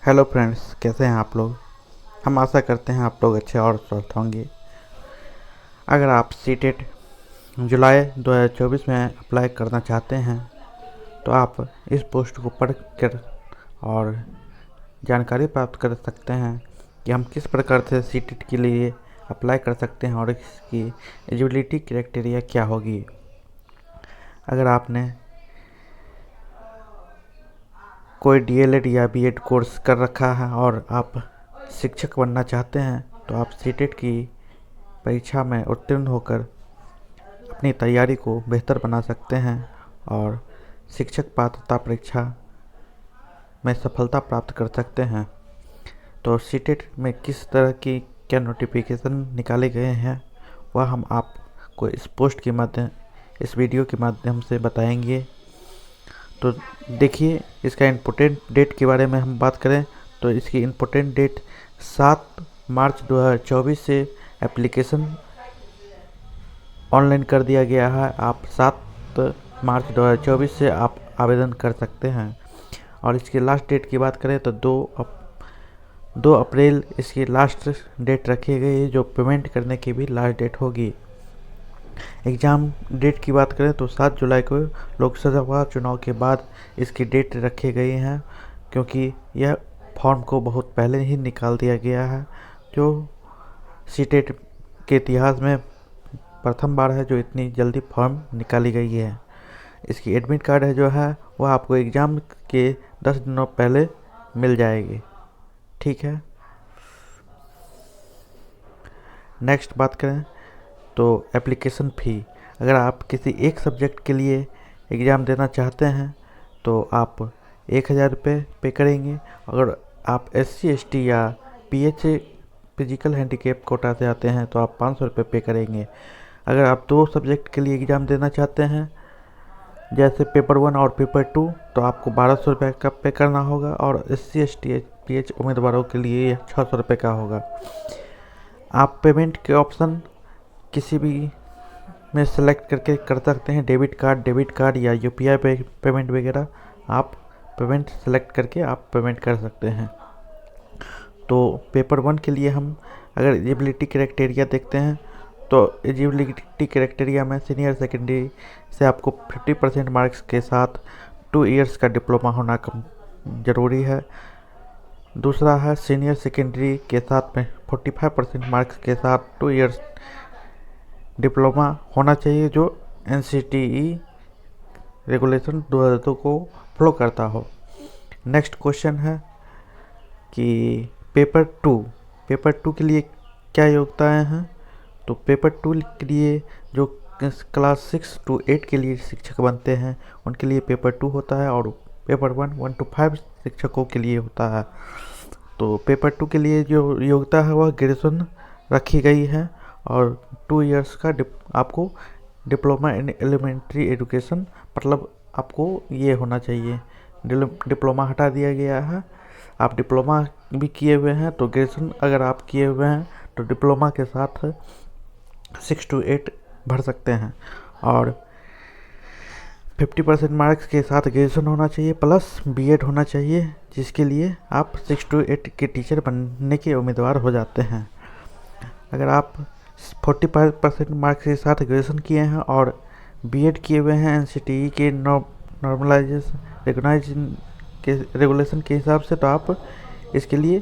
Hello friends, कैसे हैं आप लोग। हम आशा करते हैं आप लोग अच्छे और स्वस्थ होंगे। अगर आप सीटेट जुलाई 2024 में अप्लाई करना चाहते हैं तो आप इस पोस्ट को पढ़ कर और जानकारी प्राप्त कर सकते हैं कि हम किस प्रकार से सीटेट के लिए अप्लाई कर सकते हैं और इसकी एलिजिबिलिटी क्राइटेरिया क्या होगी। अगर आपने कोई डीएलएड या बीएड कोर्स कर रखा है और आप शिक्षक बनना चाहते हैं तो आप सीटेट की परीक्षा में उत्तीर्ण होकर अपनी तैयारी को बेहतर बना सकते हैं और शिक्षक पात्रता परीक्षा में सफलता प्राप्त कर सकते हैं। तो सीटेट में किस तरह की क्या नोटिफिकेशन निकाले गए हैं वह हम आपको इस वीडियो के माध्यम से बताएंगे। तो देखिए, इसका इम्पोर्टेंट डेट के बारे में हम बात करें तो इसकी इम्पोर्टेंट डेट 7 मार्च 2024 से एप्लीकेशन ऑनलाइन कर दिया गया है। आप 7 मार्च 2024 से आप आवेदन कर सकते हैं। और इसकी लास्ट डेट की बात करें तो 2 अप्रैल इसकी लास्ट डेट रखी गई है, जो पेमेंट करने की भी लास्ट डेट होगी। एग्ज़ाम डेट की बात करें तो 7 जुलाई को लोकसभा चुनाव के बाद इसकी डेट रखी गई है, क्योंकि यह फॉर्म को बहुत पहले ही निकाल दिया गया है, जो सीटेट के इतिहास में प्रथम बार है जो इतनी जल्दी फॉर्म निकाली गई है। इसकी एडमिट कार्ड है जो है वह आपको एग्ज़ाम के 10 दिनों पहले मिल जाएगी। ठीक है, नेक्स्ट बात करें तो एप्लीकेशन फ़ी। अगर आप किसी एक सब्जेक्ट के लिए एग्ज़ाम देना चाहते हैं तो आप 1000 रुपये पे करेंगे। अगर आप SC ST या PH फिजिकल हैंडीकैप कोटा से आते हैं तो आप 500 रुपये पे करेंगे। अगर आप 2 सब्जेक्ट के लिए एग्ज़ाम देना चाहते हैं जैसे पेपर 1 और पेपर 2 तो आपको 1200 रुपये का पे करना होगा, और SC ST PH उम्मीदवारों के लिए 600 रुपये का होगा। आप पेमेंट के ऑप्शन किसी भी में सेलेक्ट करके कर सकते हैं, डेबिट कार्ड या UPI पेमेंट वगैरह आप पेमेंट सेलेक्ट करके आप पेमेंट कर सकते हैं। तो पेपर 1 के लिए हम अगर एलिजिबिलिटी क्राइटेरिया देखते हैं तो एलिजिबिलिटी क्राइटेरिया में सीनियर सेकेंडरी से आपको 50% मार्क्स के साथ 2 इयर्स का डिप्लोमा होना ज़रूरी है। दूसरा है सीनियर सेकेंडरी के साथ में 45% मार्क्स के साथ 2 इयर्स डिप्लोमा होना चाहिए, जो NCTE रेगुलेशन 2002 को फॉलो करता हो। नेक्स्ट क्वेश्चन है कि पेपर 2 के लिए क्या योग्यताएं हैं। तो पेपर 2 के लिए जो क्लास 6 to 8 के लिए शिक्षक बनते हैं उनके लिए पेपर 2 होता है, और पेपर 1 to 5 शिक्षकों के लिए होता है। तो पेपर 2 के लिए जो योग्यता है वह ग्रेजुएशन रखी गई है, और 2 इयर्स का आपको डिप्लोमा इन एलिमेंट्री एजुकेशन, मतलब आपको ये होना चाहिए। डिप्लोमा हटा दिया गया है। आप डिप्लोमा भी किए हुए हैं तो ग्रेजुएशन अगर आप किए हुए हैं तो डिप्लोमा के साथ 6 to 8 भर सकते हैं, और 50% मार्क्स के साथ ग्रेजुएशन होना चाहिए प्लस BEd होना चाहिए, जिसके लिए आप 6 to 8 के टीचर बनने के उम्मीदवार हो जाते हैं। अगर आप 45% मार्क्स के साथ ग्रेजुएशन किए हैं और BEd किए हुए हैं NCTE के रेगुलेशन के हिसाब से, तो आप इसके लिए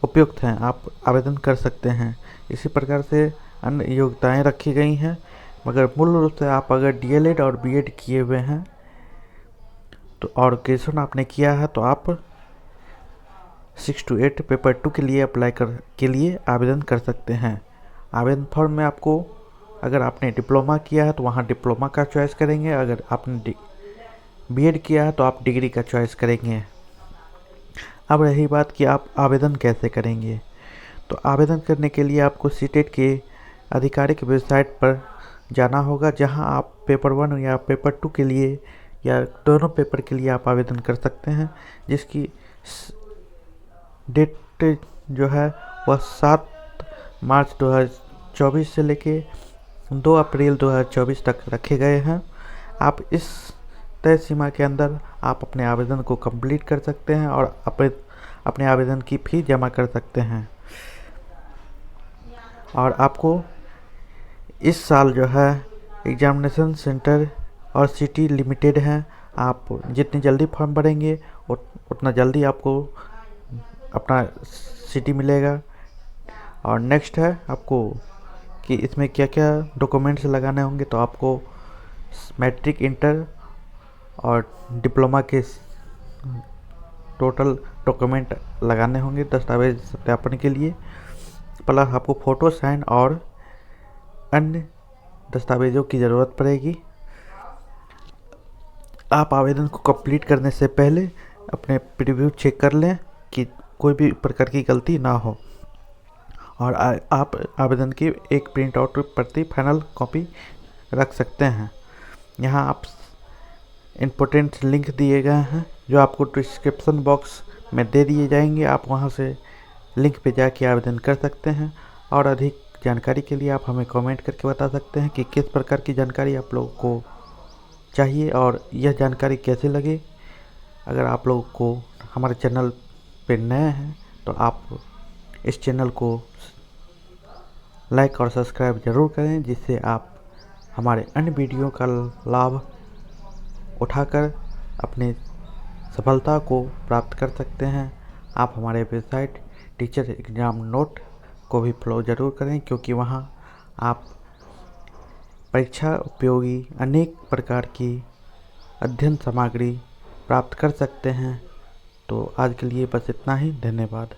उपयुक्त हैं, आप आवेदन कर सकते हैं। इसी प्रकार से अन्य योग्यताएं रखी गई हैं, मगर मूल रूप से आप अगर DLED और BEd किए हुए हैं तो और ग्रेजुएशन आपने किया है तो आप 6 to 8 पेपर 2 के लिए आवेदन कर सकते हैं। आवेदन फॉर्म में आपको अगर आपने डिप्लोमा किया है तो वहाँ डिप्लोमा का चॉइस करेंगे, अगर आपने BEd किया है तो आप डिग्री का चॉइस करेंगे। अब रही बात कि आप आवेदन कैसे करेंगे। तो आवेदन करने के लिए आपको सीटेट के आधिकारिक वेबसाइट पर जाना होगा, जहां आप पेपर 1 या पेपर 2 के लिए या दोनों पेपर के लिए आप आवेदन कर सकते हैं, जिसकी डेट जो है वह 7 मार्च 2024 से लेके 2 अप्रैल 2024 तक रखे गए हैं। आप इस तय सीमा के अंदर आप अपने आवेदन को कंप्लीट कर सकते हैं और अपने आवेदन की फ़ीस जमा कर सकते हैं। और आपको इस साल जो है एग्जामिनेशन सेंटर और सिटी लिमिटेड हैं। आप जितनी जल्दी फॉर्म भरेंगे उतना जल्दी आपको अपना सिटी मिलेगा। और नेक्स्ट है आपको कि इसमें क्या क्या डॉक्यूमेंट्स लगाने होंगे। तो आपको मैट्रिक, इंटर और डिप्लोमा के टोटल डॉक्यूमेंट लगाने होंगे दस्तावेज सत्यापन के लिए। प्लस आपको फ़ोटो, साइन और अन्य दस्तावेज़ों की ज़रूरत पड़ेगी। आप आवेदन को कंप्लीट करने से पहले अपने प्रीव्यू चेक कर लें कि कोई भी प्रकार की गलती ना हो। और आप आवेदन की एक प्रिंट आउट प्रति फाइनल कॉपी रख सकते हैं। यहाँ आप इम्पोर्टेंट लिंक दिए गए हैं जो आपको डिस्क्रिप्शन बॉक्स में दे दिए जाएंगे। आप वहाँ से लिंक पे जाके आवेदन कर सकते हैं। और अधिक जानकारी के लिए आप हमें कमेंट करके बता सकते हैं कि किस प्रकार की जानकारी आप लोगों को चाहिए और यह जानकारी कैसे लगे। अगर आप लोगों को हमारे चैनल पे नए हैं तो आप इस चैनल को लाइक और सब्सक्राइब ज़रूर करें, जिससे आप हमारे अन्य वीडियो का लाभ उठाकर अपने सफलता को प्राप्त कर सकते हैं। आप हमारे वेबसाइट टीचर एग्ज़ाम नोट को भी फॉलो ज़रूर करें, क्योंकि वहाँ आप परीक्षा उपयोगी अनेक प्रकार की अध्ययन सामग्री प्राप्त कर सकते हैं। तो आज के लिए बस इतना ही। धन्यवाद।